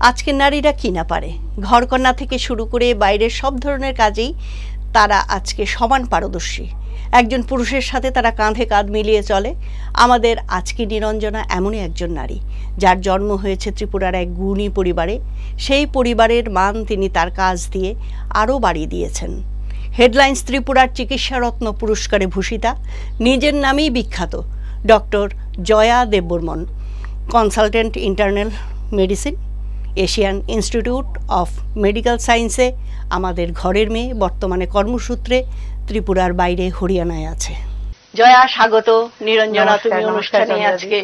আজকের নারীরা কি না পারে, ঘরকন্না থেকে শুরু করে বাইরের সব ধরনের কাজেই তারা আজকে সমান পারদর্শী। একজন পুরুষের সাথে তারা কাঁধে কাঁধ মিলিয়ে চলে। আমাদের আজকে নিরঞ্জনা এমনই একজন নারী, যার জন্ম হয়েছে ত্রিপুরার এক গুণী পরিবারে। সেই পরিবারের মান তিনি তার কাজ দিয়ে আরও বাড়িয়ে দিয়েছেন। হেডলাইন্স ত্রিপুরার চিকিৎসারত্ন পুরস্কারে ভূষিতা, নিজের নামেই বিখ্যাত doctor Joya Debbarman, consultant internal medicine, Asian institute of medical সায়েন্সে আমাদের ঘরের মেয়ে, বর্তমানে কর্মসূত্রে ত্রিপুরার বাইরে হরিয়ানায় আছে। জয়া, স্বাগত। নিরঞ্জনা, তুমি অনুষ্ঠানে আজকে,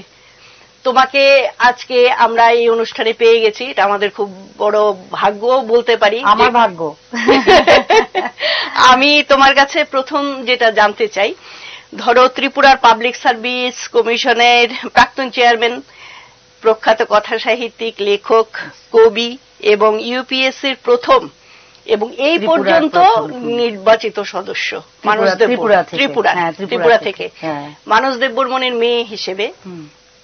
তোমাকে আজকে আমরা এই অনুষ্ঠানে পেয়ে গেছি, এটা আমাদের খুব বড় ভাগ্য বলতে পারি। আমার ভাগ্য। আমি তোমার কাছে প্রথম যেটা জানতে চাই, ধরো ত্রিপুরার পাবলিক সার্ভিস কমিশনের প্রাক্তন চেয়ারম্যান, প্রখ্যাত কথা সাহিত্যিক, লেখক, কবি এবং ইউপিএসসির প্রথম এবং এই পর্যন্ত নির্বাচিত সদস্য ত্রিপুরা থেকে মানস দেববর্মনের মেয়ে হিসেবে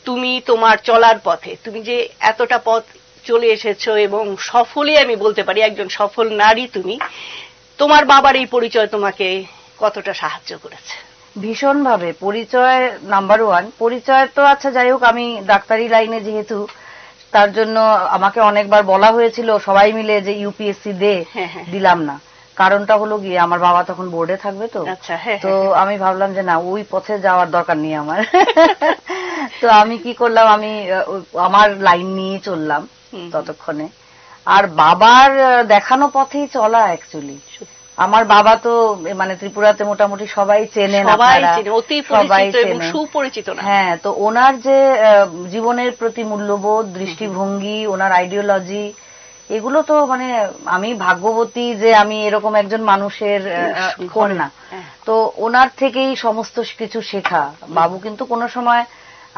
তুমি তোমার চলার পথে, তুমি যে এতটা পথ চলে এসেছো এবং সফলই আমি বলতে পারি একজন সফল নারী তুমি, তোমার বাবার এই পরিচয় তোমাকে কতটা সাহায্য করেছে? ভীষণভাবে। পরিচয় নাম্বার ওয়ান। পরিচয় তো আচ্ছা যাই হোক, আমি ডাক্তারি লাইনে যেহেতু, তার জন্য আমাকে অনেকবার বলা হয়েছিল সবাই মিলে যে ইউপিএসসি দিলাম না। কারণটা হলো গিয়ে আমার বাবা তখন বোর্ডে থাকবে, তো আমি ভাবলাম যে না, ওই পথে যাওয়ার দরকার নেই আমার। তো আমি কি করলাম, আমি আমার লাইন নিয়ে চললাম ততক্ষণে। আর বাবার দেখানো পথেই চলা অ্যাকচুয়ালি। আমার বাবা তো মানে ত্রিপুরাতে মোটামুটি সবাই চেনেন, সবাই সুপরিচিত। হ্যাঁ, তো ওনার যে জীবনের প্রতি মূল্যবোধ, দৃষ্টিভঙ্গি, ওনার আইডিওলজি, এগুলো তো মানে আমি ভাগ্যবতী যে আমি এরকম একজন মানুষের কন্যা। তো ওনার থেকেই সমস্ত কিছু শেখা। বাবু কিন্তু কোনো সময়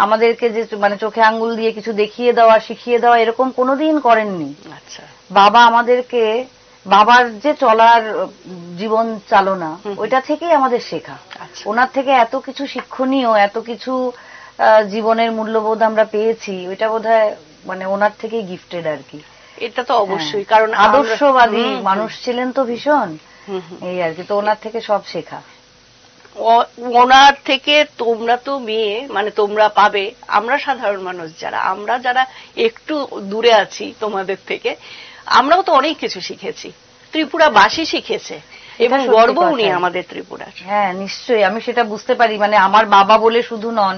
আমাদেরকে যে মানে চোখে আঙ্গুল দিয়ে কিছু দেখিয়ে দেওয়া, শিখিয়ে দেওয়া এরকম কোনোদিন করেননি। আচ্ছা, বাবা আমাদেরকে, বাবার যে চলার জীবন চালনা, ওইটা থেকেই আমাদের শেখা। ওনার থেকে এত কিছু শিক্ষণীয়, এত কিছু জীবনের মূল্যবোধ আমরা পেয়েছি, ওইটা বোধহয় মানে ওনার থেকেই গিফটেড আর কি। এটা তো অবশ্যই, কারণ আদর্শবাদী মানুষ ছিলেন তো ভীষণ, এই আর কি। তো ওনার থেকে সব শেখা। ওনার থেকে তোমরা তো মেয়ে, মানে তোমরা পাবে, আমরা সাধারণ মানুষ যারা একটু দূরে আছি তোমাদের থেকে, আমরাও তো অনেক কিছু শিখেছি, ত্রিপুরাবাসী শিখেছে এবং গর্ব উনি আমাদের ত্রিপুরার। হ্যাঁ নিশ্চয়ই, আমি সেটা বুঝতে পারি। মানে আমার বাবা বলে শুধু নন,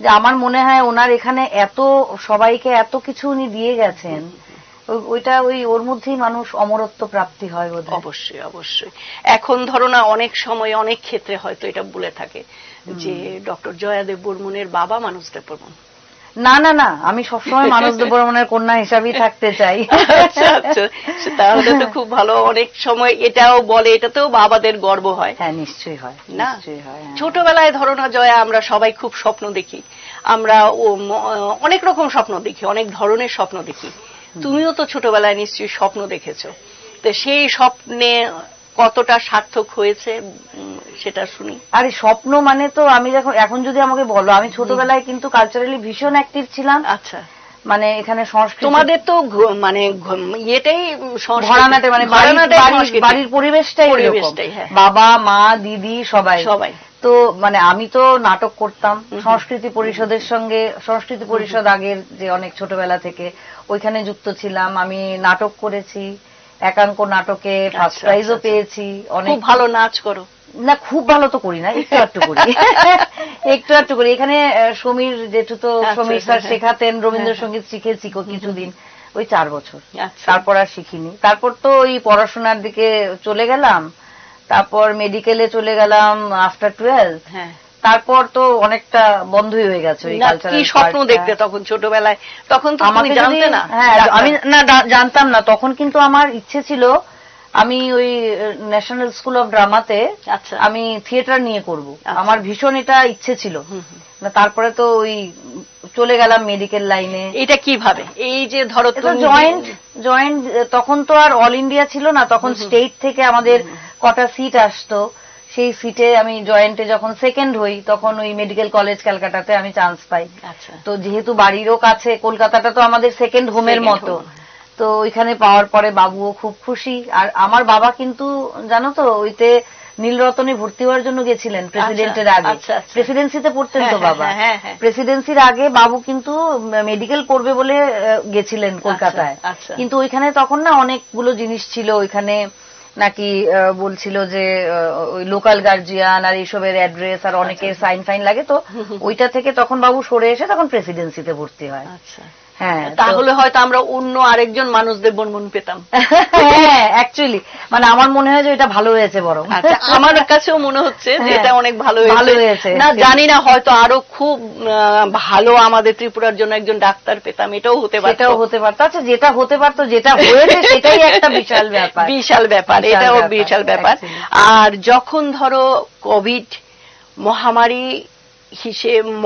যে আমার মনে হয় ওনার এখানে এত সবাইকে এত কিছু উনি দিয়ে গেছেন, ওইটা ওর মধ্যেই মানুষ অমরত্ব প্রাপ্তি হয় বোধহয়। অবশ্যই অবশ্যই। এখন ধরো না, অনেক সময় অনেক ক্ষেত্রে হয়তো এটা বলে থাকে যে ডক্টর জয়া দেববর্মনের বাবা মানস দেববর্মন। না না না, আমি সবসময় মানস দেববর্মনের কন্যা হিসাবেই থাকতে চাই। তাহলে তো খুব ভালো। অনেক সময় এটাও বলে, এটাতেও বাবাদের গর্ব হয়। হ্যাঁ নিশ্চয়ই হয়, নিশ্চয়ই হয়। ছোটবেলায় ধরো না জয়া, আমরা সবাই খুব স্বপ্ন দেখি, আমরা অনেক রকম স্বপ্ন দেখি, অনেক ধরনের স্বপ্ন দেখি। তুমিও তো ছোটবেলায় নিশ্চয়ই স্বপ্ন দেখেছো, তো সেই স্বপ্নে কতটা সার্থক হয়েছে সেটা শুনি। আরে স্বপ্ন মানে তো আমি এখন যদি আমাকে বলো, আমি ছোটবেলায় কিন্তু কালচারালি ভীষণ অ্যাক্টিভ ছিলাম। আচ্ছা, মানে এখানে সংস্কৃতি, তোমাদের তো মানে ইয়েটাই ঘরানাতে, মানে বাড়ির পরিবেশটাই, বাবা মা দিদি সবাই। তো মানে আমি তো নাটক করতাম সংস্কৃতি পরিষদের সঙ্গে, সংস্কৃতি পরিষদ আগের যে অনেক ছোটবেলা থেকে ওইখানে যুক্ত ছিলাম। আমি নাটক করেছি, একাঙ্ক নাটকে ফার্স্ট প্রাইজও পেয়েছি। অনেক ভালো নাচ করো? না, খুব ভালো তো করি না, একটু একটু করি, একটু একটু করি। এখানে সমীর জেঠু তো, সমীর স্যার শেখাতেন, রবীন্দ্রসঙ্গীত শিখেছি কিছুদিন, ওই 4 বছর। তারপর আর শিখিনি। তারপর তো ওই পড়াশোনার দিকে চলে গেলাম, তারপর মেডিকেলে চলে গেলাম আফটার 12। তারপর তো অনেকটা বন্ধই হয়ে গেছে ওই কালচারাল। কি স্বপ্ন দেখতে তখন ছোটবেলায়? তখন তো তুমি জানতে না? হ্যাঁ, আমি না জানতাম না তখন, কিন্তু আমার ইচ্ছে ছিল আমি ওই ন্যাশনাল স্কুল অফ ড্রামাতে আমি থিয়েটার নিয়ে করব, আমার ভীষণ এটা ইচ্ছে ছিল। তারপরে তো ওই চলে গেলাম মেডিকেল লাইনে। এটা কিভাবে? এই যে ধরো জয়েন্ট, তখন তো আর অল ইন্ডিয়া ছিল না, তখন স্টেট থেকে আমাদের কটা সিট আসতো, সেই সিটে আমি জয়েন্টে যখন সেকেন্ড হই, তখন ওই মেডিকেল কলেজ ক্যালকাটাতে আমি চান্স পাই। তো যেহেতু বাড়িরও কাছে, কলকাতাটা তো আমাদের সেকেন্ড হোমের মতো, তো ওইখানে পাওয়ার পরে বাবুও খুব খুশি। আর আমার বাবা কিন্তু জানো তো ওইতে নীলরতনে ভর্তি হওয়ার জন্য গেছিলেন প্রেসিডেন্টের আগে, প্রেসিডেন্সিতে পড়তেন তো বাবা, প্রেসিডেন্সির আগে বাবু কিন্তু মেডিকেল পড়বে বলে গেছিলেন কলকাতায়। কিন্তু ওইখানে তখন না অনেকগুলো জিনিস ছিল, ওইখানে নাকি বলছিল যে ওই লোকাল গার্জিয়ান আর এইসবের অ্যাড্রেস আর অনেকের সাইন ফাইন লাগে, তো ওইটা থেকে তখন বাবু সরে এসে তখন প্রেসিডেন্সিতে ভর্তি হয়। হ্যাঁ, তাহলে হয়তো আমরা অন্য আরেকজন মানুষদের বনবন পেতাম। হ্যাঁ, অ্যাকচুয়ালি মানে আমার মনে হয় যে এটা ভালো হয়েছে বরং। আমার কাছেও মনে হচ্ছে যে এটা অনেক ভালো হয়েছে। না জানি না, হয়তো আরো খুব ভালো আমাদের ত্রিপুরার জন্য একজন ডাক্তার পেতাম, এটাও হতে পারত। এটাও হতে পারত। আচ্ছা, যেটা হতে পারতো, যেটা হয়েছে সেটাই একটা বিশাল ব্যাপার। বিশাল ব্যাপার, এটাও বিশাল ব্যাপার। আর যখন ধরো কোভিড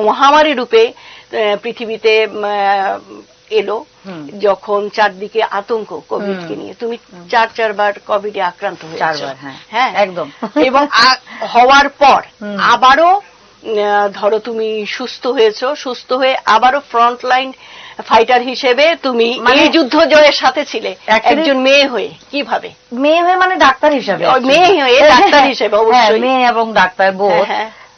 মহামারী রূপে পৃথিবীতে এলো, যখন চারদিকে আতঙ্ক কোভিডকে নিয়ে, তুমি 4বার কোভিডে আক্রান্ত হয়েছো। হ্যাঁ, একদম। এবং হওয়ার পর আবারও ধরো তুমি সুস্থ হয়েছো, সুস্থ হয়ে আবারও ফ্রন্টলাইন ফাইটার হিসেবে তুমি এই যুদ্ধ জয়ের সাথে ছিলে একজন মেয়ে হয়ে। কিভাবে মেয়ে হয়ে? মানে ডাক্তার হিসেবে, মেয়ে হয়ে ডাক্তার হিসেবে, অবশ্যই মেয়ে এবং ডাক্তার বোধ।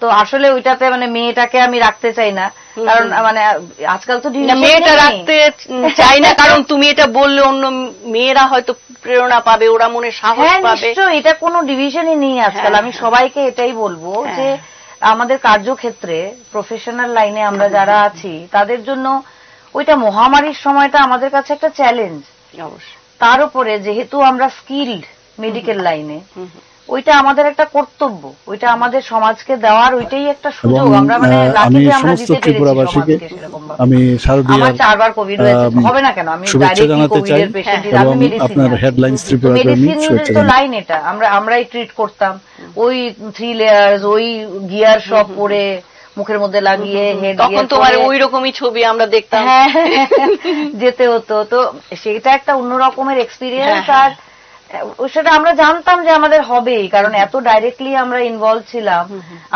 তো আসলে ওইটাতে মানে মেয়েটাকে আমি রাখতে চাই না, কারণ মানে আজকাল তো মেয়েটা রাখতে চাই না, কারণ তুমি এটা বললে অন্য মেয়েরা হয়তো প্রেরণা পাবে, ওরা মনে সাহস পাবে। এটা কোনো ডিভিশনই নেই আজকাল। আমি সবাইকে এটাই বলবো যে আমাদের কার্যক্ষেত্রে প্রফেশনাল লাইনে আমরা যারা আছি তাদের জন্য ওইটা মহামারীর সময়টা আমাদের কাছে একটা চ্যালেঞ্জ। তার উপরে যেহেতু আমরা স্কিলড মেডিকেল লাইনে, ওইটা আমাদের একটা কর্তব্য, ওইটা আমাদের সমাজকে দেওয়ার ওইটাই একটা সুযোগ। আমরা মানে লাকি যে আমরা দিতে পেরেছি সমাজকে। আমি শারদীয়ার আমার 4বার কোভিড হয়েছে, হবে না কেন? আমি ডাইরেক্টলি কোভিডের পেশেন্ট, আমি মেডিসিন, আপনার হেডলাইনস ত্রিপুরা মেডিসিনের তো লাইন এটা, আমরাই ট্রিট করতাম। ওই 3 লেয়ার্স, ওই গিয়ার সব পরে মুখের মধ্যে লাগিয়ে, তখন তোমার ওই রকমই ছবি আমরা দেখতাম, যেতে হতো। তো সেটা একটা অন্য রকমের এক্সপিরিয়েন্স। আর সেটা আমরা জানতাম যে আমাদের হবেই, কারণ এত ডাইরেক্টলি আমরা ইনভলভ ছিলাম।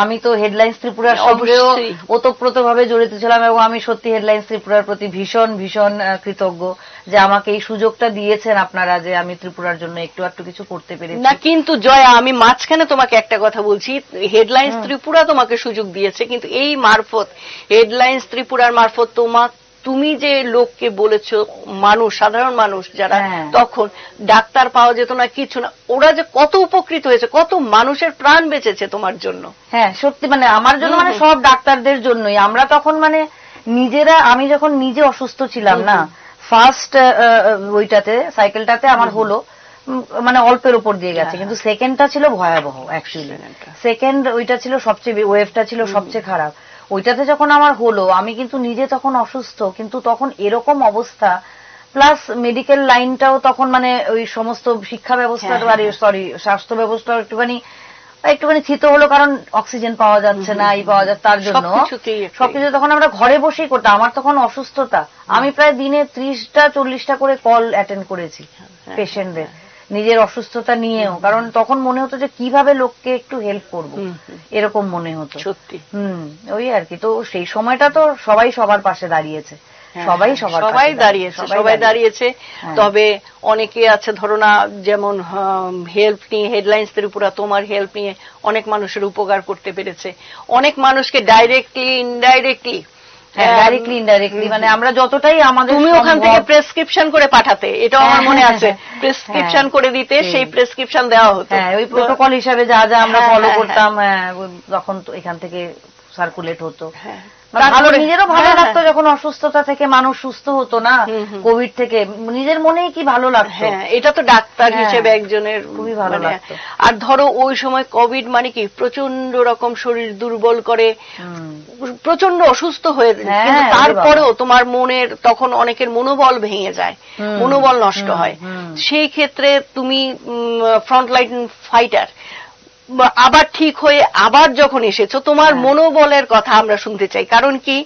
আমি তো হেডলাইন্স ত্রিপুরার সঙ্গেও ওতপ্রোতভাবে জড়িত ছিলাম, এবং আমি সত্যি হেডলাইন্স ত্রিপুরার প্রতি ভীষণ ভীষণ কৃতজ্ঞ যে আমাকে এই সুযোগটা দিয়েছেন আপনারা, যে আমি ত্রিপুরার জন্য একটু কিছু করতে পেরেছি। না কিন্তু জয়া, আমি মাঝখানে তোমাকে একটা কথা বলছি, হেডলাইন্স ত্রিপুরা তোমাকে সুযোগ দিয়েছে, কিন্তু এই মারফত, হেডলাইন্স ত্রিপুরার মারফত তুমি যে লোককে বলেছো, মানুষ, সাধারণ মানুষ যারা তখন ডাক্তার পাওয়া যেত না, কিছু না, ওরা যে কত উপকৃত হয়েছে, কত মানুষের প্রাণ বেঁচেছে তোমার জন্য। হ্যাঁ, সত্যি মানে আমার জন্য, মানে সব ডাক্তারদের জন্যই। আমরা তখন মানে নিজেরা, আমি যখন নিজে অসুস্থ ছিলাম না, ফার্স্ট ওইটাতে সাইকেলটাতে আমার হলো মানে অল্পের উপর দিয়ে গেছে, কিন্তু সেকেন্ডটা ছিল ভয়াবহ। অ্যাকচুয়ালি সেকেন্ড ওইটা ছিল সবচেয়ে, ওয়েভটা ছিল সবচেয়ে খারাপ। ওইটাতে যখন আমার হলো, আমি কিন্তু নিজে তখন অসুস্থ, কিন্তু তখন এরকম অবস্থা, প্লাস মেডিকেল লাইনটাও তখন মানে ওই সমস্ত শিক্ষা ব্যবস্থা, স্বাস্থ্য ব্যবস্থা একটুখানি থিত হলো, কারণ অক্সিজেন পাওয়া যাচ্ছে না, এই পাওয়া যাচ্ছে, তার জন্য সবকিছু তখন আমরা ঘরে বসেই করতাম। আমার তখন অসুস্থতা, আমি প্রায় দিনে 30টা-40টা করে কল অ্যাটেন্ড করেছি পেশেন্টদের, নিজের অসুস্থতা নিয়েও, কারণ তখন মনে হতো যে কিভাবে লোককে একটু হেল্প করবো, এরকম মনে হতো সত্যি। ওই আর কি। তো সেই সময়টা তো সবাই সবার পাশে দাঁড়িয়েছে, সবাই দাঁড়িয়েছে। তবে অনেকে আছে ধরো না, যেমন হেল্প নিয়ে, হেডলাইন্স ত্রিপুরা তোমার হেল্প নিয়ে অনেক মানুষের উপকার করতে পেরেছে, অনেক মানুষকে ডাইরেক্টলি ইনডাইরেক্টলি মানে আমরা যতটাই আমাদের, তুমি ওখান থেকে প্রেসক্রিপশন করে পাঠাতে, এটাও আমার মনে আছে, প্রেসক্রিপশন করে দিতে, সেই প্রেসক্রিপশন দেওয়া হতো। ওই প্রোটোকল হিসাবে যা যা আমরা ফলো করতাম, তখন তো এখান থেকে সার্কুলেট হতো। নিজেরও ভালো লাগতো যখন অসুস্থতা থেকে মানুষ সুস্থ হতো না, কোভিড থেকে, নিজের মনেই কি ভালো লাগতো। এটা তো ডাক্তার হিসেবে একজনের খুবই ভালো লাগতো। আর ধরো ওই সময় কোভিড মানে কি প্রচন্ড রকম শরীর দুর্বল করে, প্রচন্ড অসুস্থ হয়ে, কিন্তু তারপরেও তোমার মনের, তখন অনেকের মনোবল ভেঙে যায়, মনোবল নষ্ট হয়। সেই ক্ষেত্রে তুমি ফ্রন্টলাইন ফাইটার, আবার ঠিক হয়ে আবার যখন এসেছো, তোমার মনোবলের কথা আমরা শুনতে চাই, কারণ কি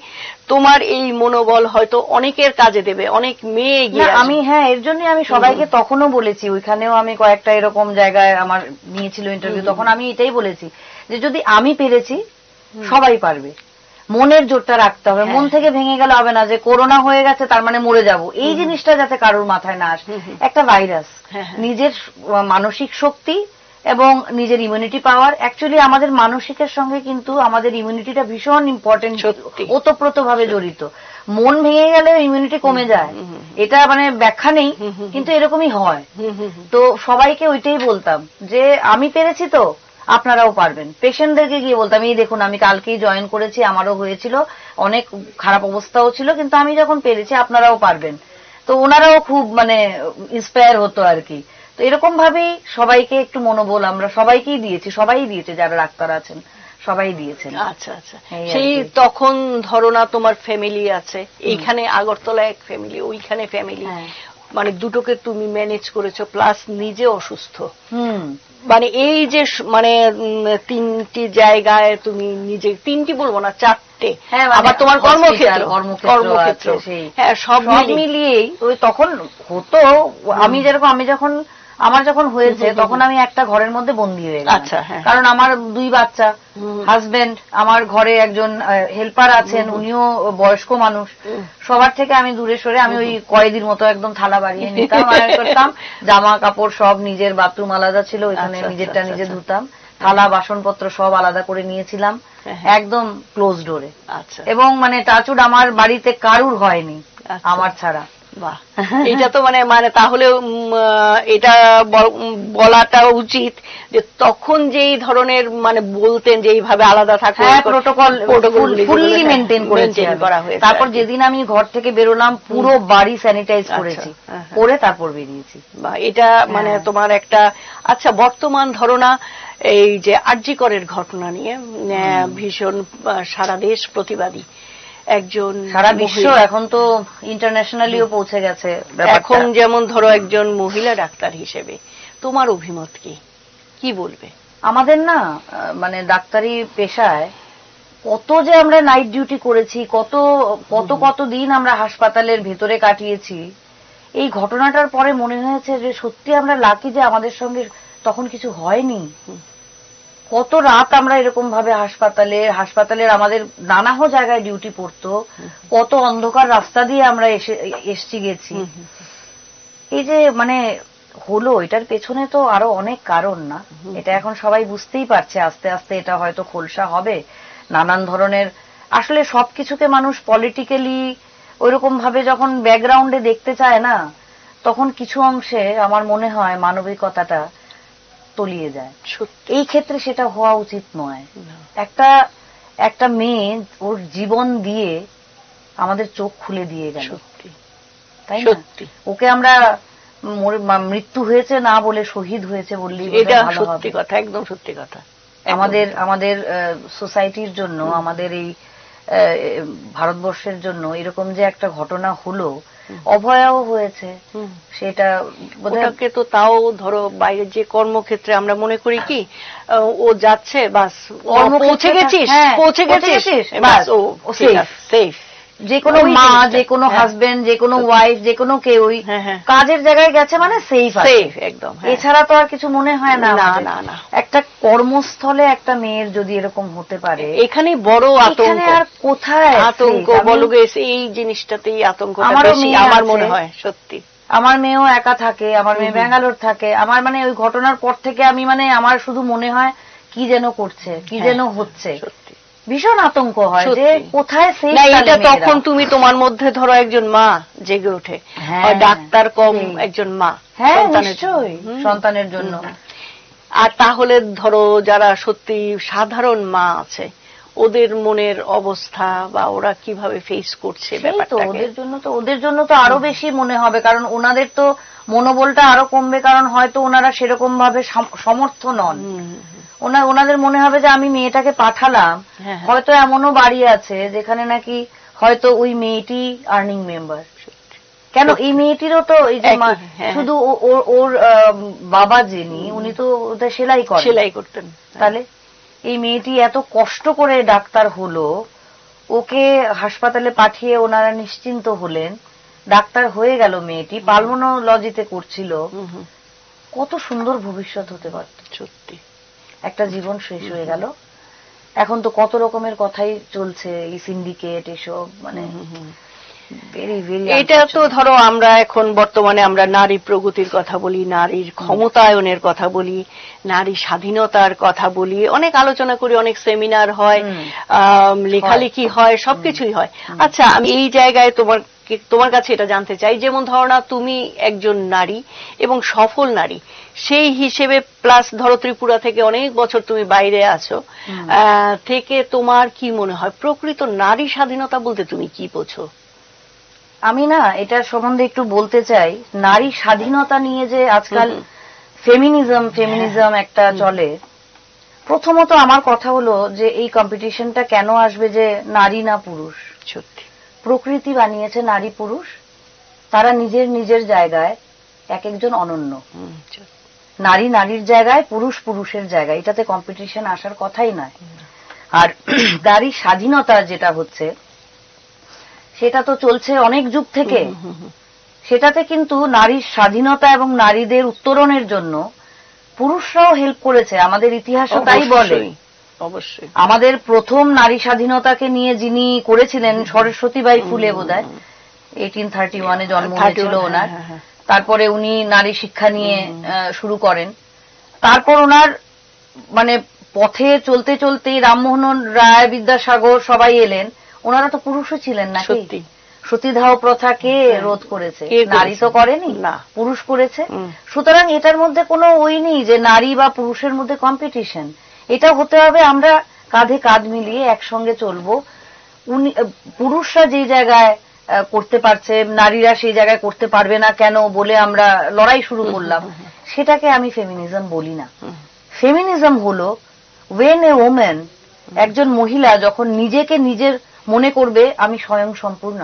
তোমার এই মনোবল হয়তো অনেকের কাজে দেবে, অনেক মেয়ে এগিয়ে। আমি এর জন্য আমি সবাইকে তখনও বলেছি, ওইখানেও আমি কয়েকটা এরকম জায়গায় আমার নিয়েছিল ইন্টারভিউ, তখন আমি এটাই বলেছি যে যদি আমি পেরেছি সবাই পারবে। মনের জোরটা রাখতে হবে, মন থেকে ভেঙে গেলে হবে না যে করোনা হয়ে গেছে তার মানে মরে যাব, এই জিনিসটা যাতে কারোর মাথায় না আসে। একটা ভাইরাস, নিজের মানসিক শক্তি এবং নিজের ইমিউনিটি পাওয়ার, অ্যাকচুয়ালি আমাদের মানসিকের সঙ্গে কিন্তু আমাদের ইমিউনিটিটা ভীষণ ইম্পর্টেন্ট, ওতপ্রোতভাবে জড়িত। মন ভেঙে গেলে ইমিউনিটি কমে যায়, এটা মানে ব্যাখ্যা নেই, কিন্তু এরকমই হয়। তো সবাইকে ওইটাই বলতাম যে আমি পেরেছি তো আপনারাও পারবেন। পেশেন্টদেরকে গিয়ে বলতাম, এই দেখুন আমি কালকেই জয়েন করেছি, আমারও হয়েছিল, অনেক খারাপ অবস্থাও ছিল, কিন্তু আমি যখন পেরেছি আপনারাও পারবেন। তো ওনারাও খুব মানে ইন্সপায়ার হতো আর কি। তো এরকম ভাবেই সবাইকে একটু মনোবল আমরা সবাইকেই দিয়েছি, সবাই দিয়েছে, যারা ডাক্তার আছেন সবাই দিয়েছেন। আচ্ছা আচ্ছা। সেই তখন ধরো না তোমার ফ্যামিলি আছে, এইখানে আগরতলা এক ফ্যামিলি, ওইখানে ফ্যামিলি, মানে দুটোকে তুমি ম্যানেজ করেছো, প্লাস নিজে অসুস্থ, মানে এই যে মানে 3টি জায়গায় তুমি নিজে, 3টি বলবো না 4টে, আবার তোমার কর্মক্ষেত্র, হ্যাঁ সব মিলিয়েই ওই তখন হতো। আমার যখন হয়েছে তখন আমি একটা ঘরের মধ্যে বন্দী হয়ে গেলাম। আচ্ছা, কারণ আমার 2 বাচ্চা, হাজবেন্ড, আমার ঘরে একজন হেল্পার আছেন, উনিও বয়স্ক মানুষ, সবার থেকে আমি দূরে সরে আমি ওই কয়েদির মতো একদম থালা বাড়িয়ে নিতাম, করতাম, জামা কাপড় সব নিজের, বাথরুম আলাদা ছিল, ওইখানে নিজেরটা নিজে ধুতাম, থালা বাসনপত্র সব আলাদা করে নিয়েছিলাম, একদম ক্লোজ ডোরে। এবং মানে টাচুড আমার বাড়িতে কারুর হয়নি আমার ছাড়া। বাহ, এটা তো মানে মানে তাহলে এটা বলাটা উচিত যে তখন যেই ধরনের মানে বলতেন যে এইভাবে আলাদা থাকে, প্রোটোকল ফুললি মেনটেন করা হয়েছে। তারপর যেদিন আমি ঘর থেকে বেরোলাম পুরো বাড়ি স্যানিটাইজ করেছি, করে তারপর বেরিয়েছি। বা এটা মানে তোমার একটা, আচ্ছা বর্তমান ধরো না এই যে আরজি করের ঘটনা নিয়ে ভীষণ সারা দেশ প্রতিবাদী, একজন সারা বিশ্ব, এখন তো ইন্টারন্যাশনালিও পৌঁছে গেছে। এখন যেমন ধরো একজন মহিলা ডাক্তার হিসেবে তোমার অভিমত কি বলবে? আমাদের না মানে ডাক্তারি পেশায় কত যে আমরা নাইট ডিউটি করেছি, কত কত কত দিন আমরা হাসপাতালের ভেতরে কাটিয়েছি, এই ঘটনাটার পরে মনে হয়েছে যে সত্যি আমরা লাকি যে আমাদের সঙ্গে তখন কিছু হয়নি। কত রাত আমরা এরকম ভাবে হাসপাতালের আমাদের নানা জায়গায় ডিউটি পড়তো, কত অন্ধকার রাস্তা দিয়ে আমরা এসছি গেছি। এই যে মানে হলো, এটার পেছনে তো আরো অনেক কারণ না, এটা এখন সবাই বুঝতেই পারছে, আস্তে আস্তে এটা হয়তো খোলসা হবে। নানান ধরনের আসলে সবকিছুকে মানুষ পলিটিক্যালি ওইরকম ভাবে যখন ব্যাকগ্রাউন্ডে দেখতে চায় না, তখন কিছু অংশে আমার মনে হয় মানবিকতাটা তলিয়ে যায়। এই ক্ষেত্রে সেটা হওয়া উচিত নয়। একটা মেয়ে ওর জীবন দিয়ে আমাদের চোখ খুলে দিয়ে গেল, তাই না? ওকে আমরা মৃত্যু হয়েছে না বলে শহীদ হয়েছে বললেই এটা সত্যি কথা, একদম সত্যি কথা। আমাদের সোসাইটির জন্য, আমাদের এই ভারতবর্ষের জন্য এরকম যে একটা ঘটনা হলো, অভয়াও হয়েছে, সেটা ওটাকে তো তাও ধরো বাইরের যে কর্মক্ষেত্রে আমরা মনে করি কি ও যাচ্ছে বাস, পৌঁছে গেছিস বাস, ও সেফ। যে কোনো মা, যে কোনো হাজবেন্ড, যে কোনো ওয়াইফ, যে কোনো কেউই কাজের জায়গায় গেছে মানে সেফ একদম, এছাড়া তো আর কিছু মনে হয় না। না, একটা কর্মস্থলে একটা মেয়ের যদি এরকম হতে পারে, এখানে বড় আতঙ্ক। আর কোথায় আতঙ্ক বলো গেছে, এই জিনিসটাতেই আতঙ্ক আমার মনে হয়। সত্যি আমার মেয়েও একা থাকে, আমার মেয়ে ব্যাঙ্গালোর থাকে, আমার মানে ওই ঘটনার পর থেকে আমি মানে আমার শুধু মনে হয় কি যেন করছে, কি যেন হচ্ছে, ভীষণ আতঙ্ক হয় যে কোথায় সেই। এটা তখন তুমি তোমার মধ্যে ধরো একজন মা জেগে ওঠে, ডাক্তার কম একজন মা, হ্যাঁ নিশ্চয়ই, সন্তানের জন্য। আর তাহলে ধরো যারা সত্যি সাধারণ মা আছে, ওদের মনের অবস্থা বা ওরা কিভাবে ফেস করছে ব্যাপারটা, ওদের জন্য তো আরো বেশি মনে হবে, কারণ ওনাদের তো মনোবলটা আরো কমবে, কারণ হয়তো ওনারা সেরকম ভাবে সমর্থ নন। ওনাদের মনে হবে যে আমি মেয়েটাকে পাঠালাম, হয়তো এমনও বাড়ি আছে যেখানে নাকি হয়তো ওই মেয়েটি আর্নিং মেম্বার। কেন এই মেয়েটিরও তো এই যে শুধু ওর বাবা যিনি, উনি তো ওদের সেলাই করতেন, তাহলে এই মেয়েটি এত কষ্ট করে ডাক্তার হলো, ওকে হাসপাতালে পাঠিয়ে ওনারা নিশ্চিন্ত হলেন, ডাক্তার হয়ে গেল, মেয়েটি পালমোনোলজিতে করছিল, কত সুন্দর ভবিষ্যৎ হতে পারত। সত্যি একটা জীবন শেষ হয়ে গেল। এখন তো কত রকমের কথাই চলছে, এই সিন্ডিকেট এসব, মানে এটা তো ধরো আমরা এখন বর্তমানে আমরা নারী প্রগতির কথা বলি, নারীর ক্ষমতায়নের কথা বলি, নারী স্বাধীনতার কথা বলি, অনেক আলোচনা করি, অনেক সেমিনার হয়, লেখালেখি হয়, সবকিছুই হয়। আচ্ছা, আমি এই জায়গায় তোমার কাছে এটা জানতে চাই, যেমন ধরো না তুমি একজন নারী এবং সফল নারী, সেই হিসেবে প্লাস ধরো ত্রিপুরা থেকে অনেক বছর তুমি বাইরে আছো, থেকে তোমার কি মনে হয় প্রকৃত নারী স্বাধীনতা বলতে তুমি কি বোঝো? আমি না এটার সম্বন্ধে একটু বলতে চাই। নারী স্বাধীনতা নিয়ে যে আজকাল ফেমিনিজম একটা চলে, প্রথমত আমার কথা হলো যে এই কম্পিটিশনটা কেন আসবে যে নারী না পুরুষ? সত্যি প্রকৃতি বানিয়েছে নারী পুরুষ, তারা নিজের নিজের জায়গায় এক একজন অনন্য। নারী নারীর জায়গায়, পুরুষ পুরুষের জায়গায়, এটাতে কম্পিটিশন আসার কথাই নয়। আর নারী স্বাধীনতা যেটা হচ্ছে সেটা তো চলছে অনেক যুগ থেকে। সেটাতে কিন্তু নারীর স্বাধীনতা এবং নারীদের উত্তরণের জন্য পুরুষরাও হেল্প করেছে, আমাদের ইতিহাসও তাই বলে। অবশ্যই আমাদের প্রথম নারী স্বাধীনতাকে নিয়ে যিনি করেছিলেন সরস্বতীবাই ফুলে, বোধহয় 1831-এ জন্ম হয়েছিল ওনার। তারপরে উনি নারী শিক্ষা নিয়ে শুরু করেন। তারপর ওনার মানে পথে চলতে চলতেই রামমোহন রায়, বিদ্যাসাগর সবাই এলেন। ওনারা তো পুরুষও ছিলেন না। সতীদাহ প্রথা কে রোধ করেছে? নারী তো করেনি, পুরুষ করেছে। সুতরাং এটার মধ্যে কোনো ওই নেই যে নারী বা পুরুষের মধ্যে কম্পিটিশন। এটা হতে হবে আমরা কাঁধে কাঁধ মিলিয়ে একসঙ্গে চলবো। পুরুষরা যে জায়গায় করতে পারছে, নারীরা সেই জায়গায় করতে পারবে না কেন বলে আমরা লড়াই শুরু করলাম, সেটাকে আমি ফেমিনিজম বলি না। ফেমিনিজম হলো ওয়েন এ ওমেন, একজন মহিলা যখন নিজেকে নিজের মনে করবে আমি স্বয়ং সম্পূর্ণ,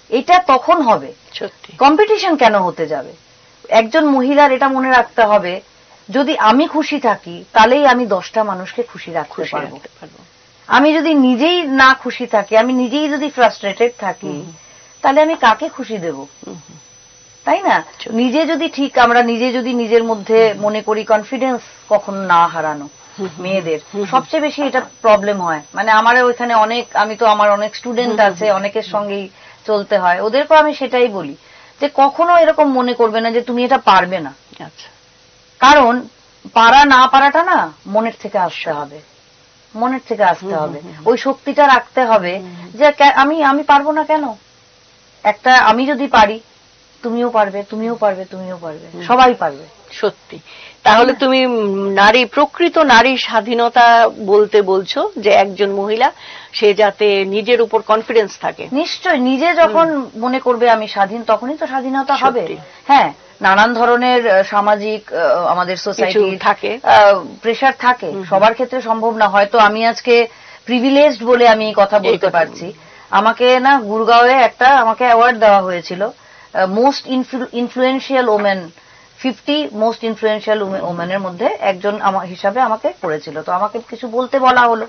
এটা তখন হবে। কম্পিটিশন কেন হতে যাবে? একজন মহিলার এটা মনে রাখতে হবে, যদি আমি খুশি থাকি তাহলেই আমি 10টা মানুষকে খুশি রাখতে পারবো। আমি যদি নিজেই না খুশি থাকি, আমি নিজেই যদি ফ্রাস্ট্রেটেড থাকি, তাহলে আমি কাকে খুশি দেব? তাই না? নিজে যদি ঠিক, আমরা নিজে যদি নিজের মধ্যে মনে করি, কনফিডেন্স কখনো না হারানো। মেয়েদের সবচেয়ে বেশি এটা প্রবলেম হয়। মানে আমার ওইখানে আমার অনেক স্টুডেন্ট আছে, অনেকের সঙ্গেই চলতে হয়, ওদেরকেও আমি সেটাই বলি যে কখনো এরকম মনে করবে না যে তুমি এটা পারবে না। কারণ পারা না পারাটা না মনের থেকে আসতে হবে, মনের থেকে আসতে হবে। ওই শক্তিটা রাখতে হবে যে আমি পারবো না কেন? একটা আমি যদি পারি, তুমিও পারবে, তুমিও পারবে, তুমিও পারবে, সবাই পারবে। সত্যি। তাহলে তুমি প্রকৃত নারী স্বাধীনতা বলতে বলছো যে একজন মহিলা সে যাতে নিজের উপর কনফিডেন্স থাকে। নিশ্চয়, নিজে যখন মনে করবে আমি স্বাধীন, তখনই তো স্বাধীনতা হবে। হ্যাঁ, নানান ধরনের সামাজিক আমাদের সোসাইটি থাকে, প্রেশার থাকে, সবার ক্ষেত্রে সম্ভব না। হয়তো আমি আজকে প্রিভিলেজড বলে আমি কথা বলতে পারছি। আমাকে না গুরগাঁওয়ে আমাকে অ্যাওয়ার্ড দেওয়া হয়েছিল, most influential women, 50 most influential ওমেনের মধ্যে একজন হিসাবে আমাকে করেছিল। তো আমাকে কিছু বলতে বলা হলো,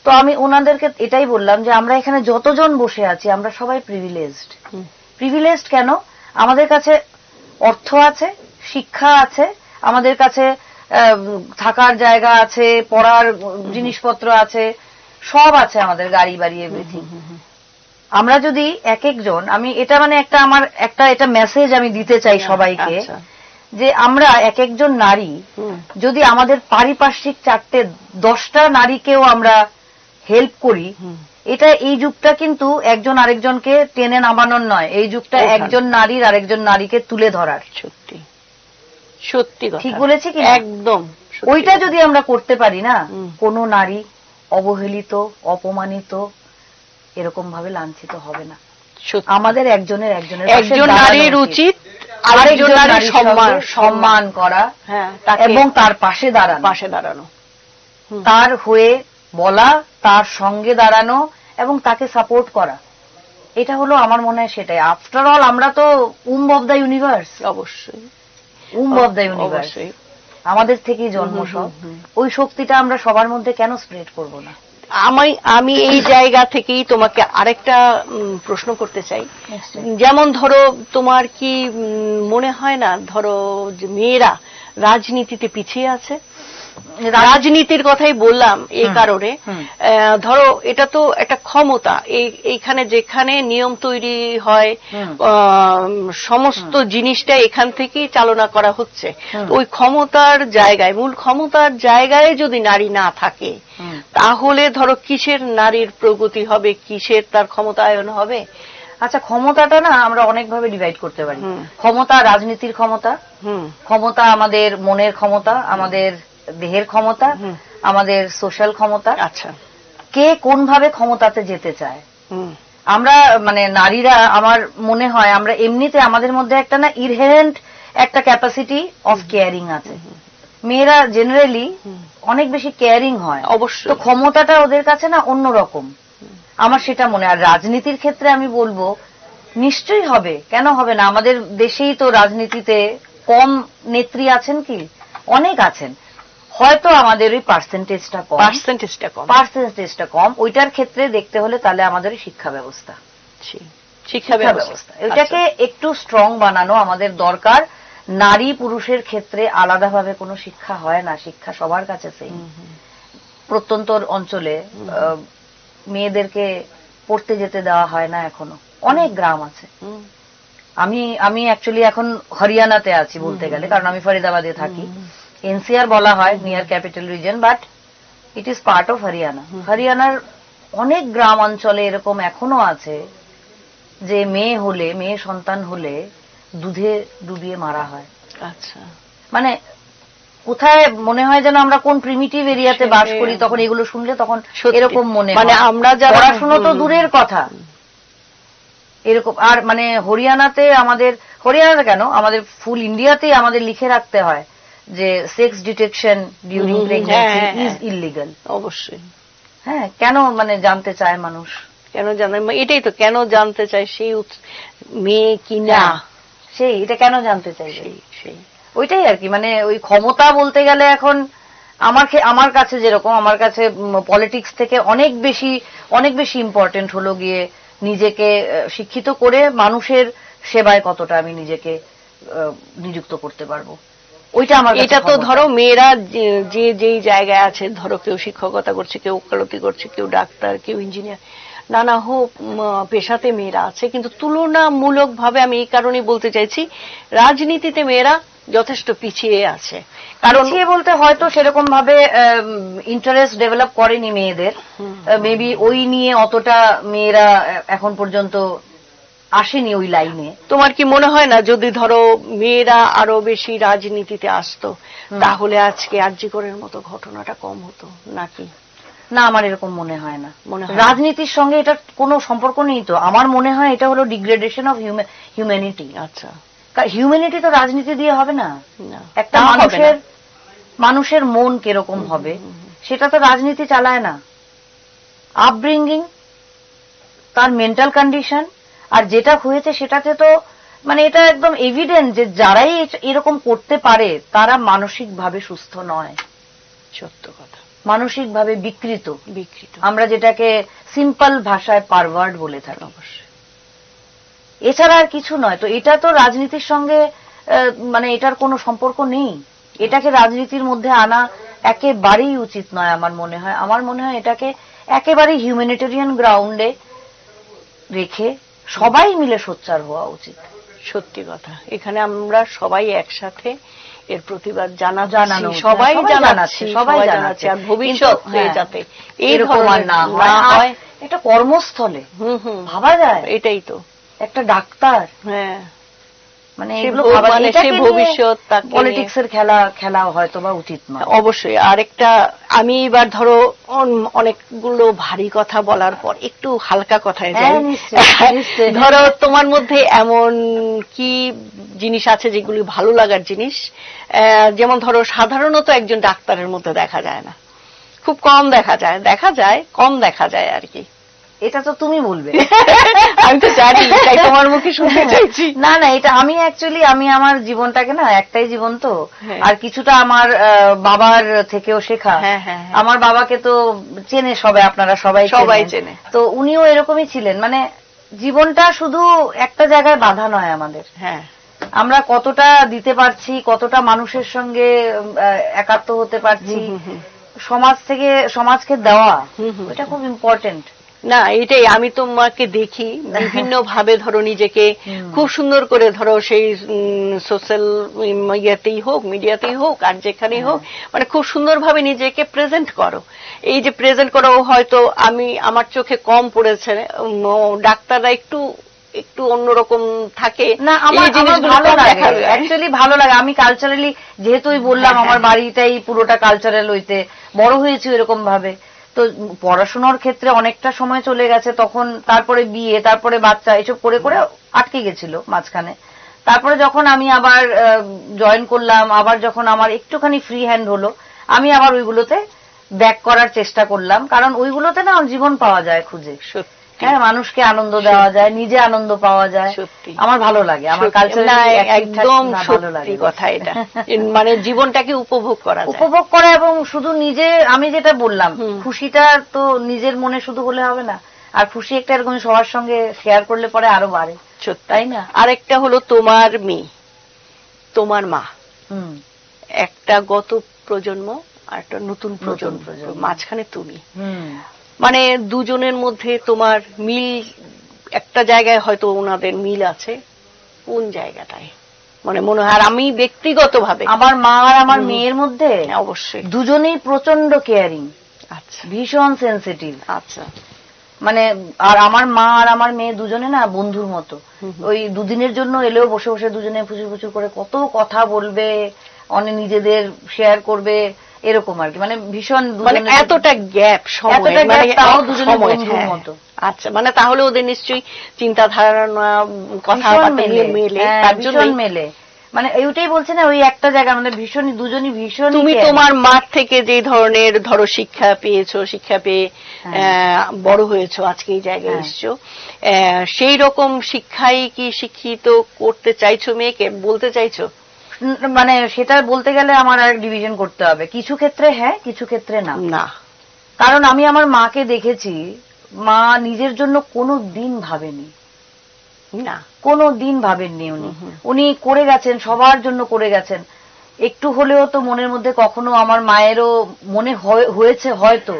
তো আমি ওনাদেরকে এটাই বললাম যে আমরা এখানে যতজন বসে আছি আমরা সবাই প্রিভিলেজড। প্রিভিলেজড কেন? আমাদের কাছে অর্থ আছে, শিক্ষা আছে, আমাদের কাছে থাকার জায়গা আছে, পড়ার জিনিসপত্র আছে, সব আছে আমাদের, গাড়ি বাড়ি এভরিথিং। আমরা যদি এক একজন, আমি এটা মানে এটা মেসেজ আমি দিতে চাই সবাইকে, যে আমরা এক একজন নারী যদি আমাদের পারিপার্শ্বিক 10টা নারীকেও আমরা হেল্প করি, এই যুগটা কিন্তু একজন আরেকজনকে টেনে নামানোর নয়, এই যুগটা একজন নারীর আরেকজন নারীকে তুলে ধরার। সত্যি সত্যি ঠিক বলেছি কি? একদম। ওইটা যদি আমরা করতে পারি না, কোনো নারী অবহেলিত, অপমানিত, এরকম ভাবে লাঞ্ছিত হবে না। আমাদের একজন নারীর উচিত আরেকজন নারীর সম্মান করা এবং তার পাশে দাঁড়ানো, তার হয়ে বলা, তার সঙ্গে দাঁড়ানো এবং তাকে সাপোর্ট করা। এটা হলো আমার মনে হয় সেটাই। আফটার অল আমরা তো উম্ব অব দ্য ইউনিভার্স। অবশ্যই উম্ব অব দ্য ইউনিভার্স, আমাদের থেকেই জন্ম সব। ওই শক্তিটা আমরা সবার মধ্যে কেন স্প্রেড করব না? আমি এই জায়গা থেকেই তোমাকে আরেকটা প্রশ্ন করতে চাই। যেমন ধরো, তোমার কি মনে হয় না ধরো যে মেয়েরা রাজনীতিতে পিছিয়ে আছে? রাজনীতির কথাই বললাম এই কারণে, ধরো এটা তো একটা ক্ষমতা, এইখানে যেখানে নিয়ম তৈরি হয় সমস্ত জিনিসটা এখান থেকেই চালনা করা হচ্ছে। ওই ক্ষমতার জায়গায়, মূল ক্ষমতার জায়গায় যদি নারী না থাকে, তাহলে ধরো কিসের নারীর প্রগতি হবে, কিসের তার ক্ষমতায়ন হবে? আচ্ছা, ক্ষমতাটা না আমরা অনেকভাবে ডিভাইড করতে পারি। ক্ষমতা রাজনীতির ক্ষমতা, ক্ষমতা আমাদের মনের ক্ষমতা, আমাদের দেহের ক্ষমতা, আমাদের সোশ্যাল ক্ষমতা। আচ্ছা, কে কোন ভাবে ক্ষমতাতে যেতে চায়। আমরা মানে নারীরা, আমার মনে হয় আমরা এমনিতে আমাদের মধ্যে একটা না ইনহেরেন্ট একটা ক্যাপাসিটি অফ কেয়ারিং আছে। মেয়েরা জেনারেলি অনেক বেশি কেয়ারিং হয়, অবশ্যই। তো ক্ষমতাটা ওদের কাছে না অন্যরকম, আমার সেটা মনে। আর রাজনীতির ক্ষেত্রে আমি বলবো নিশ্চয়ই হবে, কেন হবে না? আমাদের দেশেই তো রাজনীতিতে কম নেত্রী আছেন কি? অনেক আছেন, হয়তো আমাদের ওই পার্সেন্টেজটা কম। ওইটার ক্ষেত্রে দেখতে হলে তাহলে আমাদের শিক্ষা ব্যবস্থা, এটাকে একটু স্ট্রং বানানো আমাদের দরকার। নারী পুরুষের ক্ষেত্রে আলাদাভাবে কোনো শিক্ষা হয় না, শিক্ষা সবার কাছে সেম। প্রত্যন্ত অঞ্চলে মেয়েদেরকে পড়তে যেতে দেওয়া হয় না এখনো, অনেক গ্রাম আছে। আমি অ্যাকচুয়ালি এখন হরিয়ানাতে আছি বলতে গেলে, কারণ আমি ফরিদাবাদে থাকি। এনসিআর বলা হয় near capital reason, but it is part of Haryana. হরিয়ানার অনেক গ্রাম অঞ্চলে এরকম এখনো আছে যে মেয়ে সন্তান হলে দুধে ডুবিয়ে মারা হয়। আচ্ছা, মানে কোথায় মনে হয় যেন আমরা কোন প্রিমিটিভ এরিয়াতে বাস করি। তখন এগুলো শুনলে তখন এরকম মনে হয়, মানে আমরা পড়াশোনা তো দূরের কথা, এরকম। আর মানে হরিয়ানাতে কেন, আমাদের ফুল ইন্ডিয়াতেই আমাদের লিখে রাখতে হয় যে sex detection during pregnancy is illegal. অবশ্যই, হ্যাঁ। কেন মানে জানতে চায় মানুষ, কেন জানে? এটাই তো, কেন জানতে চায় সেই মেয়ে কি না, এটা কেন জানতে চাই, সেই ওইটাই আর কি। মানে ওই ক্ষমতা বলতে গেলে এখন আমার কাছে যেরকম, আমার কাছে পলিটিক্স থেকে অনেক বেশি ইম্পর্টেন্ট হলো গিয়ে নিজেকে শিক্ষিত করে মানুষের সেবায় কতটা আমি নিজেকে নিযুক্ত করতে পারবো, ওইটা আমার। এটা তো ধরো মেয়েরা যেই জায়গায় আছে, ধরো কেউ শিক্ষকতা করছে, কেউ ওকালতি করছে, কেউ ডাক্তার, কেউ ইঞ্জিনিয়ার, নানা হোক পেশাতে মেয়েরা আছে, কিন্তু তুলনামূলকভাবে আমি এই কারণেই বলতে চাইছি রাজনীতিতে মেয়েরা যথেষ্ট পিছিয়ে আছে। কারণ পিছিয়ে বলতে হয়তো সেরকম ভাবে ইন্টারেস্ট ডেভেলপ করেনি মেয়েদের, মেবি ওই নিয়ে অতটা মেয়েরা এখন পর্যন্ত আসেনি ওই লাইনে। তোমার কি মনে হয় না যদি ধরো মেয়েরা আরো বেশি রাজনীতিতে আসতো, তাহলে আজকে আরজি করের মতো ঘটনাটা কম হতো নাকি? না, আমার এরকম মনে হয় না। রাজনীতির সঙ্গে এটা কোনো সম্পর্ক নেই তো। আমার মনে হয় এটা হলো ডিগ্রেডেশন অফ হিউম্যানিটি। আচ্ছা, হিউম্যানিটি তো রাজনীতি দিয়ে হবে না। একটা মানুষের মন কিরকম হবে সেটা তো রাজনীতি চালায় না। আপব্রিঙ্গিং, তার মেন্টাল কন্ডিশন, আর যেটা হয়েছে সেটাতে তো মানে এটা একদম এভিডেন্ট যে যারাই এরকম করতে পারে তারা মানসিকভাবে সুস্থ নয়। সত্য কথা, মানসিকভাবে বিকৃত। আমরা যেটাকে সিম্পল ভাষায় পারভার্ট বলে থাকি। অবশ্যই, এছাড়া আর কিছু নয়। তো এটা তো রাজনীতির সঙ্গে মানে এটার কোনো সম্পর্ক নেই। এটাকে রাজনীতির মধ্যে আনা একেবারেই উচিত নয় আমার মনে হয়। আমার মনে হয় এটাকে একেবারেই হিউম্যানিটেরিয়ান গ্রাউন্ডে রেখে সবাই মিলে সোচ্চার হওয়া উচিত। সত্যি কথা, এখানে আমরা সবাই একসাথে এর প্রতিবাদ জানানো, সবাই জানাচ্ছে। আর ভবিষ্যৎ যাতে এরকম আর না হয়, এটা কর্মস্থলে ভাবা যায়। এটাই তো একটা ডাক্তার, হ্যাঁ, মানে ভবিষ্যৎ পলিটিক্সের খেলা হয়তো বা উচিত নয়। অবশ্যই। আরেকটা, আমি এবার ধরো অনেকগুলো ভারী কথা বলার পর একটু হালকা কথায় যাই। ধরো তোমার মধ্যে এমন কি জিনিস আছে যেগুলি ভালো লাগার জিনিস? যেমন ধরো সাধারণত একজন ডাক্তারের মধ্যে দেখা যায় না, খুব কম দেখা যায়, কম দেখা যায় আর কি। এটা তো তুমি বলবে, আমি তো জানি, তাই তোমার মুখে শুনতে চাইছি। না, এটা আমি অ্যাকচুয়ালি আমার জীবনটাকে না, একটাই জীবন তো, আর কিছুটা আমার বাবার থেকেও শেখা। আমার বাবাকে তো চেনে সবাই, আপনারা সবাই চেনে। তো উনিও এরকমই ছিলেন, মানে জীবনটা শুধু একটা জায়গায় বাঁধা নয় আমাদের। হ্যাঁ, আমরা কতটা দিতে পারছি, কতটা মানুষের সঙ্গে একাত্ম হতে পারছি, সমাজকে দেওয়া, এটা খুব ইম্পর্টেন্ট। না এটাই, আমি তোমাকে দেখি বিভিন্ন ভাবে ধরো নিজেকে খুব সুন্দর করে ধরো সেই সোশ্যাল ইয়েতেই হোক, মিডিয়াতেই হোক, আর যেখানেই হোক, মানে খুব সুন্দরভাবে নিজেকে প্রেজেন্ট করো। এই যে প্রেজেন্ট করো, হয়তো আমার চোখে কম পড়েছে, ডাক্তাররা একটু অন্যরকম থাকে না, আমার ভালো লাগে, অ্যাকচুয়ালি ভালো লাগে। আমি কালচারালি, যেহেতুই বললাম আমার বাড়িটাই পুরোটা কালচারাল হইতে বড় হয়েছি এরকম ভাবে, তো পড়াশোনার ক্ষেত্রে অনেকটা সময় চলে গেছে তখন, তারপরে বিয়ে, তারপরে বাচ্চা, এসব করে করে আটকে গেছিল মাঝখানে। তারপরে যখন আমি আবার জয়েন করলাম, আবার যখন আমার একটুখানি ফ্রি হ্যান্ড হলো, আমি আবার ওইগুলোতে ব্যাক করার চেষ্টা করলাম, কারণ ওইগুলোতে না জীবন পাওয়া যায় খুঁজে। হ্যাঁ, মানুষকে আনন্দ দেওয়া যায়, নিজে আনন্দ পাওয়া যায়, আমার ভালো লাগে। আমার কালচার একদম ভালো লাগে কথা এটা, মানে জীবনটাকে উপভোগ করা এবং শুধু নিজে, আমি যেটা বললাম, খুশিটা তো নিজের মনে শুধু হলে হবে না, আর খুশি একটা এরকম সবার সঙ্গে শেয়ার করলে পরে আরো বাড়ে, তাই না? আরেকটা হলো তোমার মেয়ে, তোমার মা, একটা গত প্রজন্ম আর একটা নতুন প্রজন্ম, মাঝখানে তুমি, মানে দুজনের মধ্যে তোমার মিল একটা জায়গায় হয়তো ওনাদের মিল আছে, কোন জায়গাটায় মানে মনে হয়? আর আমি ব্যক্তিগতভাবে আমার মা আর আমার মেয়ের মধ্যে অবশ্যই দুজনেই প্রচন্ড কেয়ারিং, আচ্ছা, ভীষণ সেন্সিটিভ, আচ্ছা, মানে আর আমার মা আর আমার মেয়ে দুজনে না বন্ধুর মতো। ওই দুদিনের জন্য এলেও বসে বসে দুজনে প্রচুর প্রচুর করে কত কথা বলবে, অনেক নিজেদের শেয়ার করবে, এরকম আর কি, মানে ভীষণ, মানে এতটা গ্যাপ সময়, মানে তাও দুজনে বন্ধুর মতো। আচ্ছা, মানে তাহলে ওদের নিশ্চয়ই চিন্তাধারা, কথাবার্তা মেলে, তার জন্য মেলে, মানে এইটাই বলছে না, ওই একটা জায়গা, মানে ভীষণ, দুজনই ভীষণ। তুমি তোমার মার থেকে যে ধরনের ধরো শিক্ষা পেয়েছো, শিক্ষা পেয়ে বড় হয়েছো, আজকে এই জায়গায় এসছো, সেই রকম শিক্ষাই কি শিক্ষিত করতে চাইছো মেয়েকে, বলতে চাইছো? মানে সেটা বলতে গেলে আমার আর ডিভিশন করতে হবে, কিছু ক্ষেত্রে হ্যাঁ, কিছু ক্ষেত্রে না। কারণ আমি আমার মাকে দেখেছি, মা নিজের জন্য কোনো দিন ভাবেনি, না কোনো দিন ভাবেননি উনি করে গেছেন, সবার জন্য করে গেছেন। একটু হলেও তো মনের মধ্যে কখনো আমার মায়েরও মনে হয়েছে হয়তো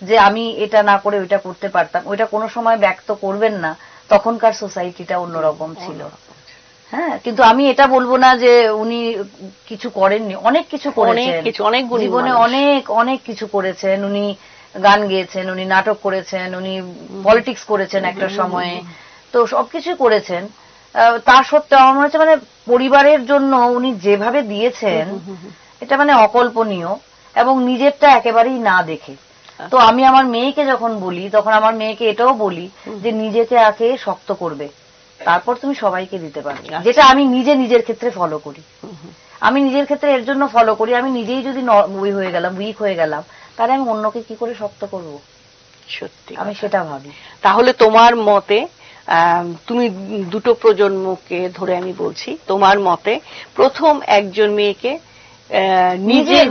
যে আমি এটা না করে ওইটা করতে পারতাম, ওইটা কোনো সময় ব্যক্ত করবেন না, তখনকার সোসাইটিটা অন্যরকম ছিল। হ্যাঁ, কিন্তু আমি এটা বলবো না যে উনি কিছু করেননি, অনেক কিছু করেছেন, জীবনে অনেক অনেক কিছু করেছেন। উনি গান গেয়েছেন, উনি নাটক করেছেন, উনি পলিটিক্স করেছেন একটা সময়ে, তো সবকিছু করেছেন। তা সত্ত্বেও আমার মনে হচ্ছে মানে পরিবারের জন্য উনি যেভাবে দিয়েছেন এটা মানে অকল্পনীয়, এবং নিজেরটা একেবারেই না দেখে। তো আমি আমার মেয়েকে যখন বলি, তখন আমার মেয়েকে এটাও বলি যে নিজেকে আগে শক্ত করবে, তারপর তুমি সবাইকে দিতে পারবে, যেটা আমি নিজের ক্ষেত্রে ফলো করি। আমি নিজের ক্ষেত্রে এর জন্য ফলো করি, আমি নিজেই যদি উইক হয়ে গেলাম, তাহলে আমি অন্যকে কি করে শক্ত করব? সত্যি আমি সেটা ভাবি। তাহলে তোমার মতে, তুমি দুটো প্রজন্মকে ধরে আমি বলছি, তোমার মতে প্রথম একজন মেয়েকে নিজের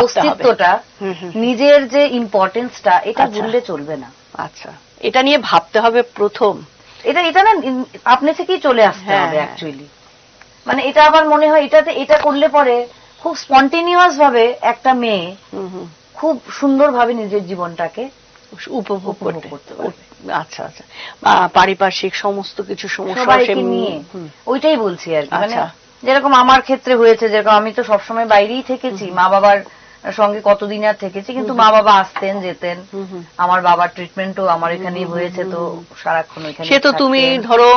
অস্তিত্বটা, নিজের যে ইম্পর্টেন্সটা, এটা ভুললে চলবে না। আচ্ছা, এটা নিয়ে ভাবতে হবে প্রথম, এটা না আপনি থেকেই চলে আসতে হবে অ্যাকচুয়ালি। মানে এটা আমার মনে হয় এটা করলে পরে খুব স্পন্টেনিয়াস ভাবে একটা মেয়ে খুব সুন্দরভাবে নিজের জীবনটাকে উপভোগ করতে পারবে। আচ্ছা আচ্ছা, পারিপার্শ্বিক সমস্ত কিছু সমস্যা নিয়ে ওইটাই বলছি আর কি। মানে যেরকম আমার ক্ষেত্রে হয়েছে, যেরকম আমি তো সবসময় বাইরেই থেকেছি, মা বাবার সঙ্গে কতদিন আর থেকেছি, কিন্তু মা বাবা আসতেন যেতেন, আমার বাবার ট্রিটমেন্টও আমার এখানেই হয়েছে, তো সারাক্ষণ ওইখানে। সে তো তুমি ধরো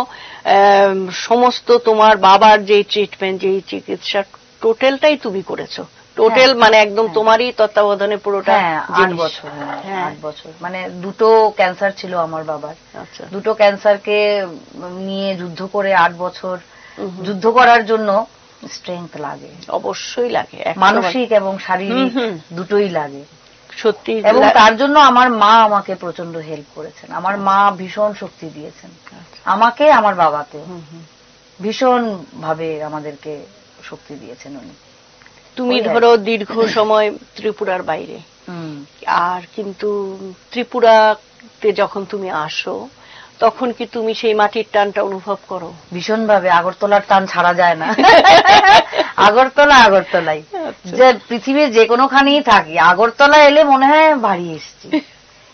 সমস্ত তোমার বাবার যে ট্রিটমেন্ট, যে চিকিৎসা, টোটালটাই তুমি করেছো, টোটাল মানে একদম তোমারই তত্ত্বাবধানে পুরোটা। 8 বছর, 8 বছর, মানে দুটো ক্যান্সার ছিল আমার বাবার। দুটো ক্যান্সারকে নিয়ে যুদ্ধ করে 8 বছর যুদ্ধ করার জন্য স্ট্রেংথ লাগে, অবশ্যই লাগে, মানসিক এবং শারীরিক দুটোই লাগে সত্যি। এবং তার জন্য আমার মা আমাকে প্রচন্ড হেল্প করেছেন, আমার মা ভীষণ শক্তি দিয়েছেন আমাকে, আমার বাবাকে ভীষণ ভাবে আমাদেরকে শক্তি দিয়েছেন উনি। তুমি ধরো দীর্ঘ সময় ত্রিপুরার বাইরে, আর কিন্তু ত্রিপুরাতে যখন তুমি আসো, তখন কি তুমি সেই মাটির টানটা অনুভব করো? ভীষণ ভাবে। আগরতলার টান ছাড়া যায় না। আগরতলাই যে পৃথিবীর যে কোনোখানেই থাকি, আগরতলা এলে মনে হয় বাড়ি এসেছি।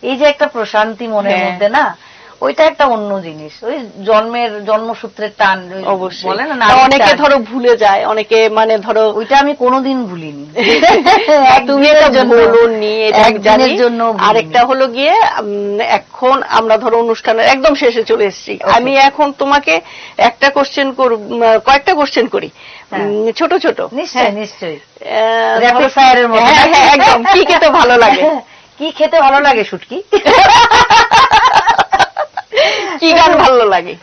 এই যে একটা প্রশান্তি মনের মধ্যে না, ওইটা একটা অন্য জিনিস। ওই জন্মসূত্রের টান বলে না, অনেকে ধরো ভুলে যায়, অনেকে মানে ধরো ওইটা আমি কোনোদিন ভুলিনি। তুমি এটা বলোনি, একজনের জন্য। আরেকটা হলো গিয়ে এখন আমরা ধরো অনুষ্ঠানের একদম শেষে চলে এসেছি, আমি এখন তোমাকে একটা কোশ্চেন কয়েকটা কোশ্চেন করি, ছোট ছোট। নিশ্চয়ই র্যাপিড ফায়ারের মতো। একদম। কি খেতে ভালো লাগে? কি খেতে ভালো লাগে? শুটকি। কি গান ভালো লাগে?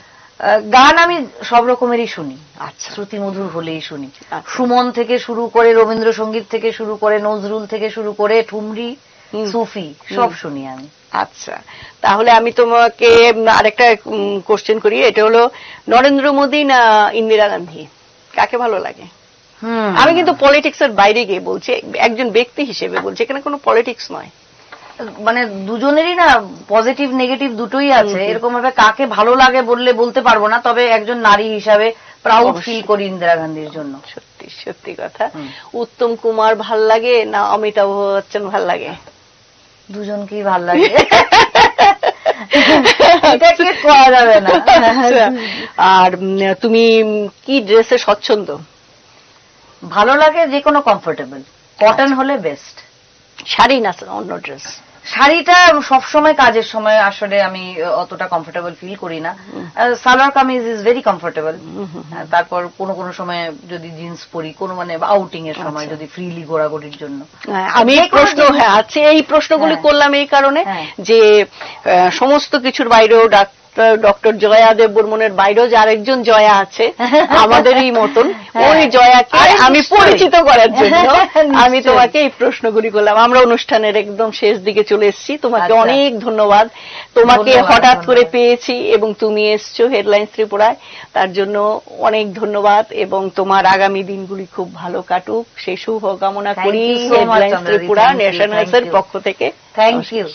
গান আমি সব রকমেরই শুনি। আচ্ছা। শ্রুতিমধুর হলেই শুনি। সুমন থেকে শুরু করে, রবীন্দ্রসঙ্গীত থেকে শুরু করে, নজরুল থেকে শুরু করে, ঠুমরি, সুফি, সব শুনি আমি। আচ্ছা, তাহলে আমি তোমাকে আরেকটা কোশ্চেন করি। এটা হলো নরেন্দ্র মোদী না ইন্দিরা গান্ধী, কাকে ভালো লাগে? আমি কিন্তু পলিটিক্স এর বাইরে গিয়ে বলছি, একজন ব্যক্তি হিসেবে বলছি, এখানে কোনো পলিটিক্স নয়। মানে দুজনেরই না পজিটিভ নেগেটিভ দুটোই আছে। এরকম ভাবে কাকে ভালো লাগে বলতে পারবো না, তবে একজন নারী হিসাবে প্রাউড ফিল করি ইন্দিরা গান্ধীর জন্য। সত্যি সত্যি কথা। উত্তম কুমার ভাল লাগে না অমিতাভ বচ্চন ভাল লাগে? দুজনকেই ভাল লাগে। এটা কি করা যাবে না। আর তুমি কি ড্রেসে স্বচ্ছন্দ? ভালো লাগে যে কোনো কমফোর্টেবল, কটন হলে বেস্ট। শাড়ি না অন্য ড্রেস? শাড়িটা সবসময় কাজের সময় আসলে আমি অতটা কমফোর্টেবল ফিল করি না। Salwar kameez is very comfortable. তারপর কোনো সময় যদি জিন্স পরি, কোনো মানে আউটিং এর সময় যদি ফ্রিলি ঘোরাঘুরির জন্য। আমি এই প্রশ্নগুলি করলাম এই কারণে যে সমস্ত কিছুর বাইরেও ডক্টর জয়া দেববর্মনের বাইরেও যে আরেকজন জয়া আছে আমাদেরই মতন, ওই জয়াকে আমি পরিচিত করার জন্য আমি তোমাকে এই প্রশ্নগুলি করলাম। আমরা অনুষ্ঠানের একদম শেষ দিকে চলে এসেছি, তোমাকে অনেক ধন্যবাদ। তোমাকে হঠাৎ করে পেয়েছি এবং তুমি এসছো হেডলাইন্স ত্রিপুরায়, তার জন্য অনেক ধন্যবাদ এবং তোমার আগামী দিনগুলি খুব ভালো কাটুক সেই শুভ কামনা করি হেডলাইন্স ত্রিপুরা ন্যাশনালস এর পক্ষ থেকে। Thank you.